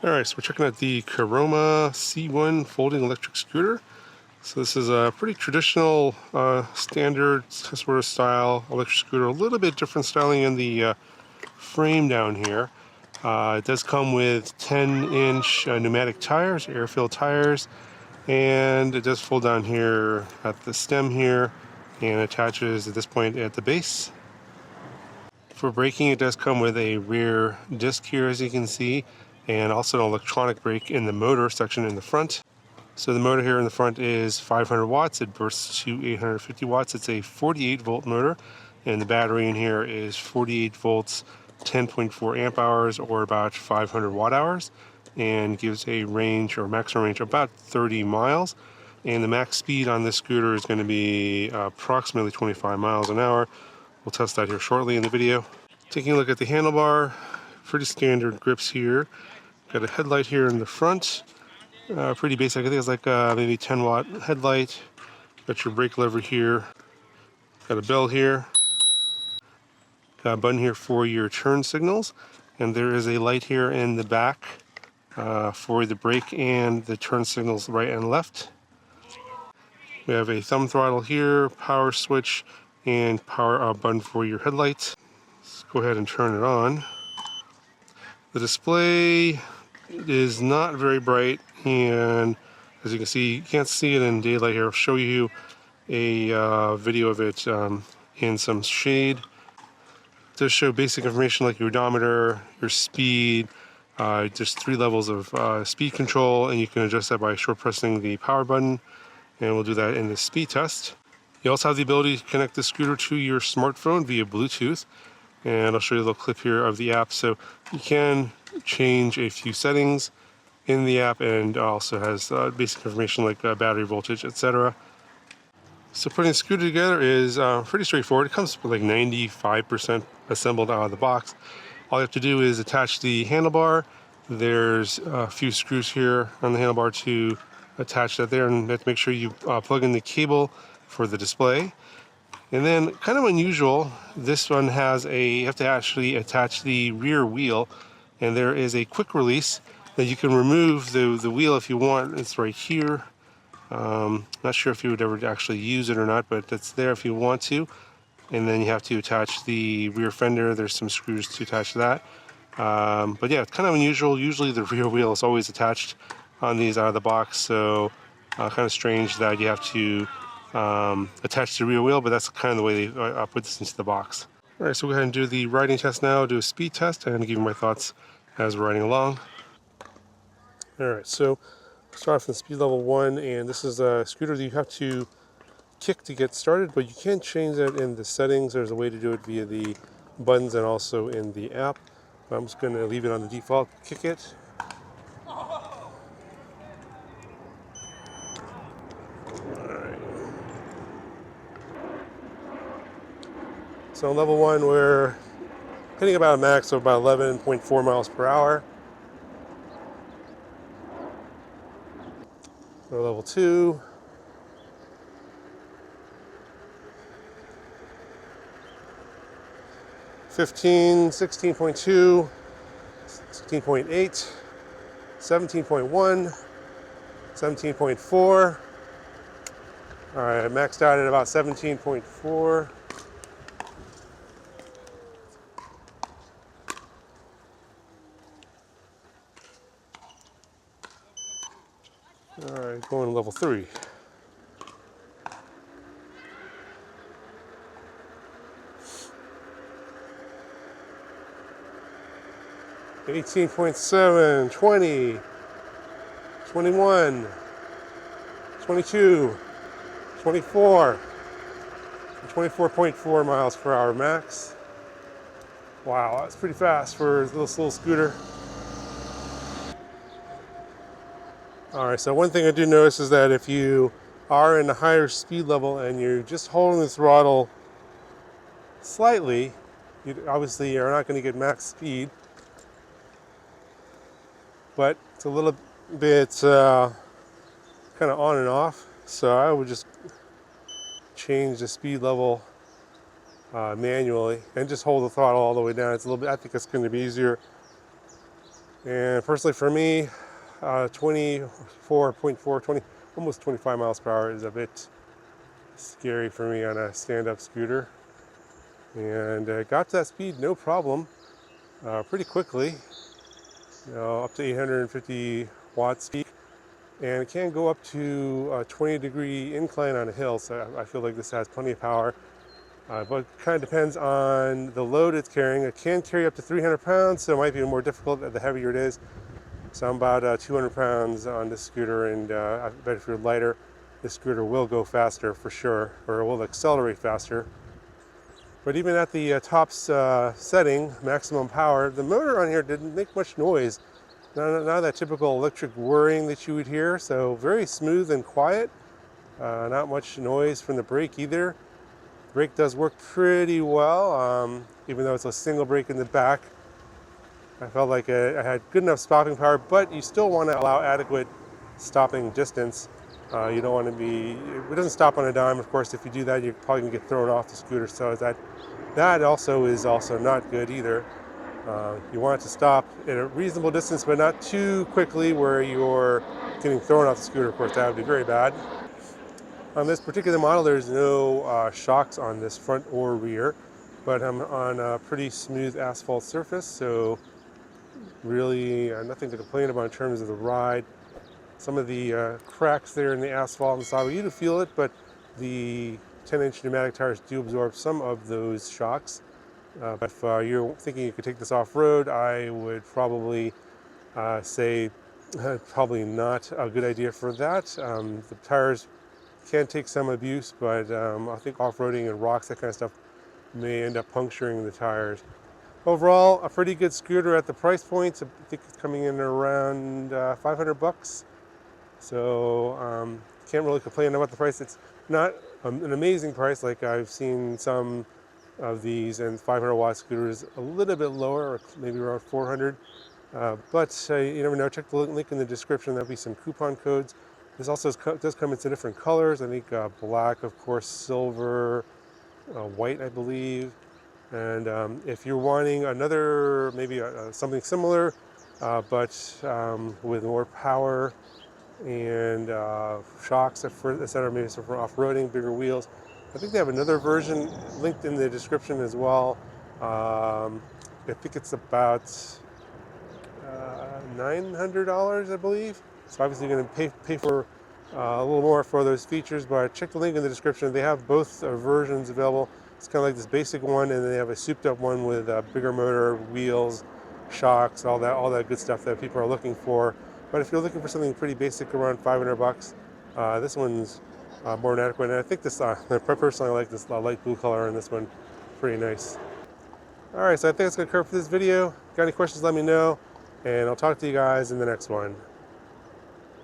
Alright, so we're checking out the Caroma C1 folding electric scooter. So this is a pretty traditional, standard sort of style electric scooter. A little bit different styling in the frame down here. It does come with 10-inch pneumatic tires, air-filled tires, and it does fold down here at the stem here and attaches at this point at the base. For braking, it does come with a rear disc here, as you can see, and also an electronic brake in the motor section in the front. So the motor here in the front is 500 watts. It bursts to 850 watts. It's a 48 volt motor, and the battery in here is 48 volts, 10.4 amp hours, or about 500 watt hours, and gives a range, or maximum range, of about 30 miles. And the max speed on this scooter is going to be approximately 25 miles an hour. We'll test that here shortly in the video. Taking a look at the handlebar, pretty standard grips here. Got a headlight here in the front, pretty basic. I think it's like maybe 10 watt headlight. Got your brake lever here. Got a bell here. Got a button here for your turn signals. And there is a light here in the back for the brake and the turn signals right and left. We have a thumb throttle here, power switch, and power button for your headlights. Let's go ahead and turn it on. The display is not very bright, and as you can see, you can't see it in daylight here. I'll show you a video of it in some shade. It does show basic information like your odometer, your speed, just 3 levels of speed control, and you can adjust that by short pressing the power button, and we'll do that in the speed test. You also have the ability to connect the scooter to your smartphone via Bluetooth, and I'll show you a little clip here of the app. So you can change a few settings in the app, and also has basic information like battery voltage, etc. So putting the scooter together is pretty straightforward. It comes with like 95% assembled out of the box. All you have to do is attach the handlebar. There's a few screws here on the handlebar to attach that there, and you have to make sure you plug in the cable for the display. And then, kind of unusual, this one has you have to actually attach the rear wheel, and there is a quick release that you can remove the wheel if you want. It's right here. Not sure if you would ever actually use it or not, but it's there if you want to. And then you have to attach the rear fender. There's some screws to attach that. But yeah, it's kind of unusual. Usually the rear wheel is always attached on these out of the box, so kind of strange that you have to attach the rear wheel, but that's kind of the way they put this into the box. Alright, so we'll go ahead and do the riding test now, do a speed test, and give you my thoughts as we're riding along. Alright, so start from speed level 1, and this is a scooter that you have to kick to get started, but you can change that in the settings. There's a way to do it via the buttons and also in the app. But I'm just going to leave it on the default, kick it. So on level 1, we're hitting about a max of about 11.4 miles per hour. So level 2. (15), 16.2, 16.8, 17.1, 17.4. All right, I maxed out at about 17.4. All right, going to level 3. (18.7, 20, 21, 22, 24, 24.4 miles per hour max. Wow, that's pretty fast for this little scooter. Alright, so one thing I do notice is that if you are in a higher speed level and you're just holding the throttle slightly, you obviously are not going to get max speed. But it's a little bit kind of on and off, so I would just change the speed level manually and just hold the throttle all the way down. It's a little bit, I think it's going to be easier And personally for me, 24.4, 20, almost 25 miles per hour is a bit scary for me on a stand-up scooter. And got to that speed no problem, pretty quickly, up to 850 watts peak. And it can go up to a 20-degree incline on a hill, so I feel like this has plenty of power. But it kind of depends on the load it's carrying. It can carry up to 300 pounds, so it might be more difficult the heavier it is. So I'm about 200 pounds on this scooter, and I bet if you're lighter, this scooter will go faster for sure, or it will accelerate faster. But even at the top setting, maximum power, the motor on here didn't make much noise. Not that typical electric whirring that you would hear, so very smooth and quiet. Not much noise from the brake either. The brake does work pretty well, even though it's a single brake in the back. I felt like I had good enough stopping power, but you still want to allow adequate stopping distance. You don't want to be, it doesn't stop on a dime. Of course, if you do that, you're probably going to get thrown off the scooter, so that also is not good either. You want it to stop at a reasonable distance, but not too quickly where you're getting thrown off the scooter. Of course, that would be very bad. On this particular model, there's no shocks on this front or rear, but I'm on a pretty smooth asphalt surface, so really nothing to complain about in terms of the ride. Some of the cracks there in the asphalt on the side, you do feel it, but the 10-inch pneumatic tires do absorb some of those shocks. But if you're thinking you could take this off-road, I would probably say probably not a good idea for that. The tires can take some abuse, but I think off-roading and rocks, that kind of stuff, may end up puncturing the tires. Overall, a pretty good scooter at the price points. I think it's coming in around 500 bucks. So can't really complain about the price. It's not an amazing price. Like I've seen some of these, and 500 watt scooters a little bit lower, or maybe around 400. But you never know. Check the link in the description. There'll be some coupon codes. This also does come in different colors. I think black, of course, silver, white, I believe. And if you're wanting another, maybe something similar, but with more power and shocks, etc., maybe for off-roading, bigger wheels, I think they have another version linked in the description as well. I think it's about $900, I believe. So obviously you're going to pay for a little more for those features, but check the link in the description. They have both versions available. It's kind of like this basic one, and then they have a souped-up one with bigger motor, wheels, shocks, all that good stuff that people are looking for. But if you're looking for something pretty basic, around 500 bucks, this one's more than adequate. And I think this, personally, I like this light blue color in this one. Pretty nice. All right, so I think that's going to cover for this video. Got any questions, let me know, and I'll talk to you guys in the next one.